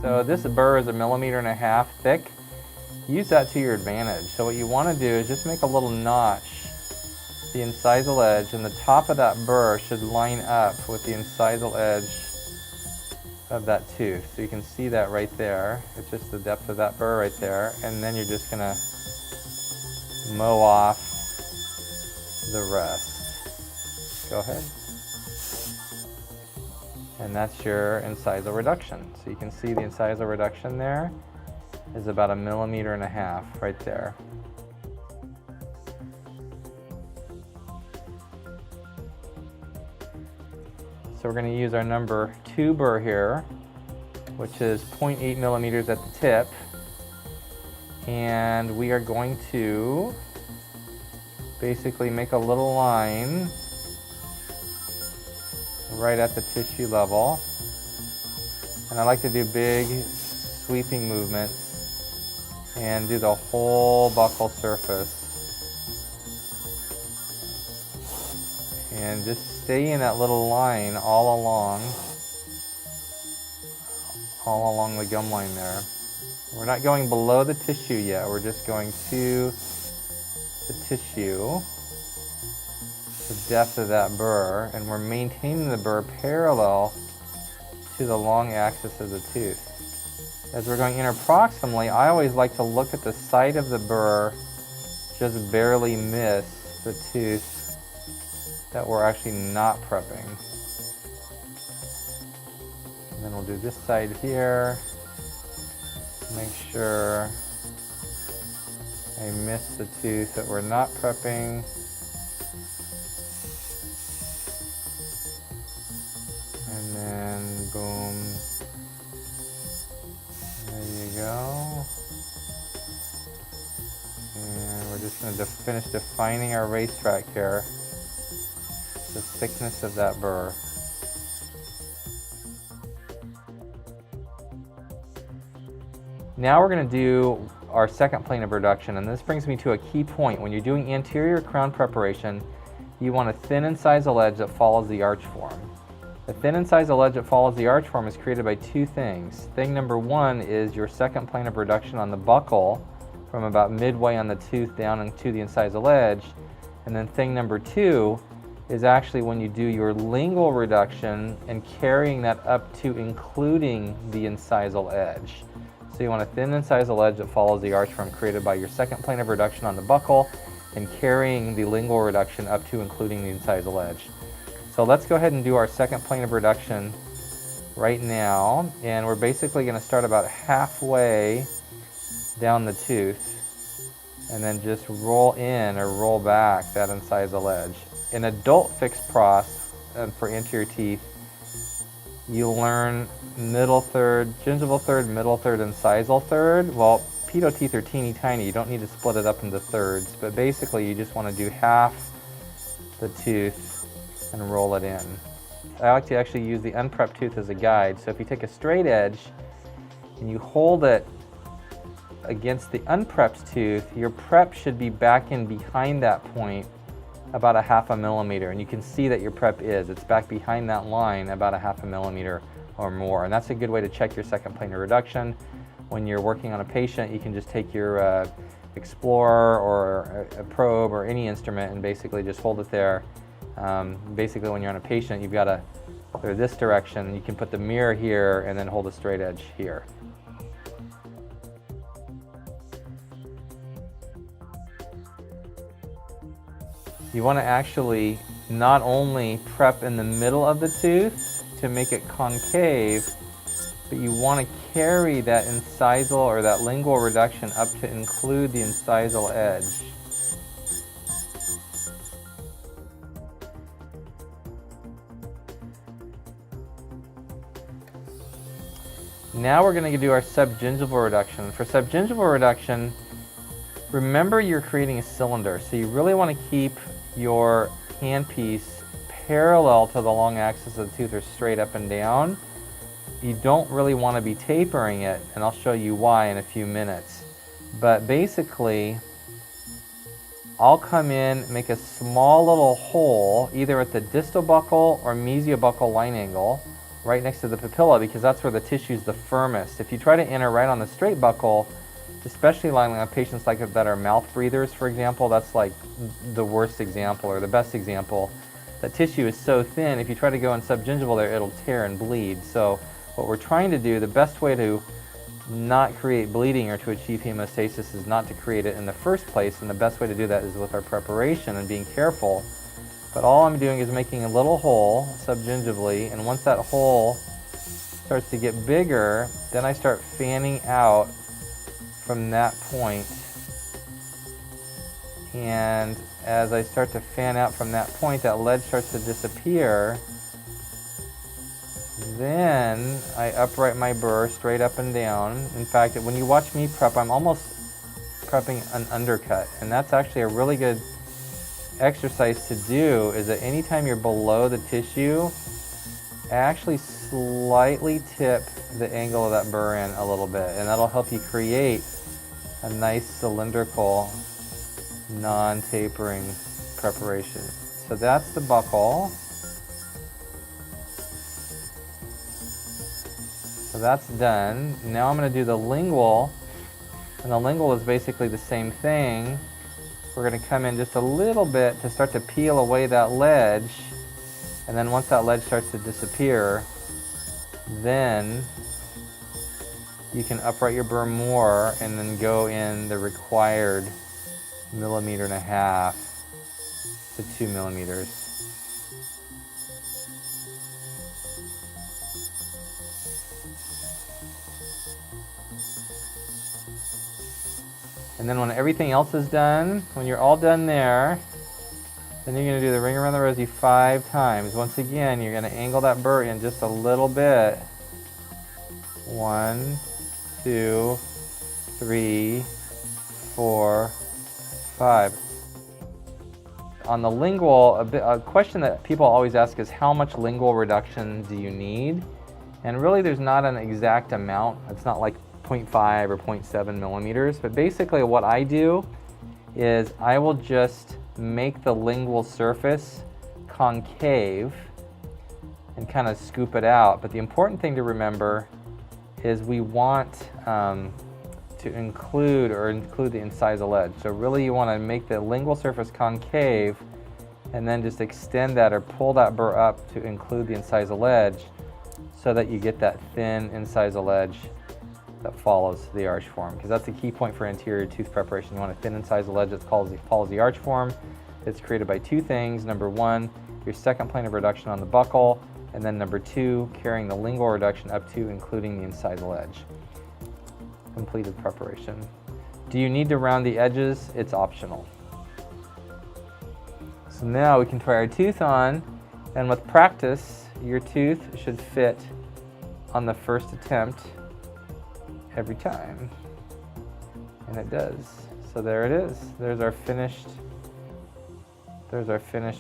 So this burr is 1.5 millimeters thick. Use that to your advantage. So what you want to do is just make a little notch, the incisal edge, and the top of that burr should line up with the incisal edge of that tooth. So you can see that right there. It's just the depth of that burr right there. And then you're just going to mow off the rest. Go ahead. And that's your incisal reduction. So you can see the incisal reduction there is about 1.5 millimeters right there. So we're going to use our number 2 burr here, which is 0.8 millimeters at the tip. And we are going to basically make a little line right at the tissue level. And I like to do big sweeping movements and do the whole buccal surface. And just stay in that little line all along the gum line there. We're not going below the tissue yet, we're just going to the tissue, the depth of that burr, and we're maintaining the burr parallel to the long axis of the tooth. As we're going interproximally, I always like to look at the side of the burr, just barely miss the tooth that we're actually not prepping. And then we'll do this side here. Make sure I miss the tooth that we're not prepping. And then boom. There you go. And we're just going to finish defining our racetrack here. The thickness of that burr. Now we're going to do our second plane of reduction, and this brings me to a key point. When you're doing anterior crown preparation, you want a thin incisal edge that follows the arch form. The thin incisal edge that follows the arch form is created by two things. Thing number one is your second plane of reduction on the buccal from about midway on the tooth down into the incisal edge, and then thing number two is actually when you do your lingual reduction and carrying that up to including the incisal edge. So you want a thin incisal edge that follows the arch form created by your second plane of reduction on the buccal and carrying the lingual reduction up to including the incisal edge. So let's go ahead and do our second plane of reduction right now, and we're basically going to start about halfway down the tooth and then just roll in or roll back that incisal edge. In adult fixed pros for anterior teeth, you learn middle third, gingival third, middle third, incisal third. Well, pedo teeth are teeny tiny. You don't need to split it up into thirds, but basically you just want to do half the tooth and roll it in. I like to actually use the unprepped tooth as a guide. So if you take a straight edge and you hold it against the unprepped tooth, your prep should be back in behind that point about 0.5 millimeter, and you can see that your prep it's back behind that line about 0.5 millimeter or more, and that's a good way to check your second plane of reduction. When you're working on a patient, you can just take your Explorer or a probe or any instrument and basically just hold it there. Basically when you're on a patient, you've got to go this direction. You can put the mirror here and then hold a straight edge here. You want to actually not only prep in the middle of the tooth to make it concave, but you want to carry that incisal or that lingual reduction up to include the incisal edge. Now we're going to do our subgingival reduction. For subgingival reduction, remember you're creating a cylinder, so you really want to keep your handpiece parallel to the long axis of the tooth or straight up and down. you don't really want to be tapering it, and I'll show you why in a few minutes. But basically, I'll come in, make a small little hole, either at the distal buccal or mesiobuccal line angle, right next to the papilla, because that's where the tissue is the firmest. If you try to enter right on the straight buccal, especially on patients like that are mouth breathers, for example, that's like the worst example or the best example. That tissue is so thin, if you try to go in subgingival there, it'll tear and bleed. So what we're trying to do, the best way to not create bleeding or to achieve hemostasis is not to create it in the first place, and the best way to do that is with our preparation and being careful. But all I'm doing is making a little hole subgingivally, and once that hole starts to get bigger, then I start fanning out from that point. And as I start to fan out from that point, that ledge starts to disappear. Then I upright my burr straight up and down. In fact, when you watch me prep, I'm almost prepping an undercut, and that's actually a really good exercise to do. Is that anytime you're below the tissue, actually slightly tip the angle of that burr in a little bit, and that'll help you create a nice cylindrical, non-tapering preparation. So that's the buccal. So that's done. Now I'm going to do the lingual, and the lingual is basically the same thing. We're going to come in just a little bit to start to peel away that ledge, and then once that ledge starts to disappear, then you can upright your burr more and then go in the required 1.5 millimeters to 2 millimeters. And then when everything else is done, when you're all done there, then you're going to do the ring around the rosy 5 times. Once again, you're going to angle that burr in just a little bit. 1, 2, 3, 4, 5. On the lingual, a question that people always ask is how much lingual reduction do you need? And really there's not an exact amount. It's not like 0.5 or 0.7 millimeters, but basically what I do is I will just make the lingual surface concave and kind of scoop it out. But the important thing to remember is we want to include the incisal ledge. So really you want to make the lingual surface concave and then just extend that or pull that burr up to include the incisal edge so that you get that thin incisal edge that follows the arch form, because that's the key point for anterior tooth preparation. You want a thin incisal edge that follows the arch form. It's created by 2 things. Number 1, your second plane of reduction on the buccal, and then number 2, carrying the lingual reduction up to including the incisal edge. Completed preparation. Do you need to round the edges? It's optional. So now we can try our tooth on, and with practice, your tooth should fit on the first attempt every time, and it does. So there it is. There's our finished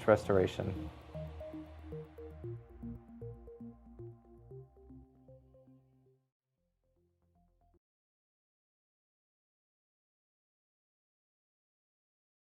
restoration.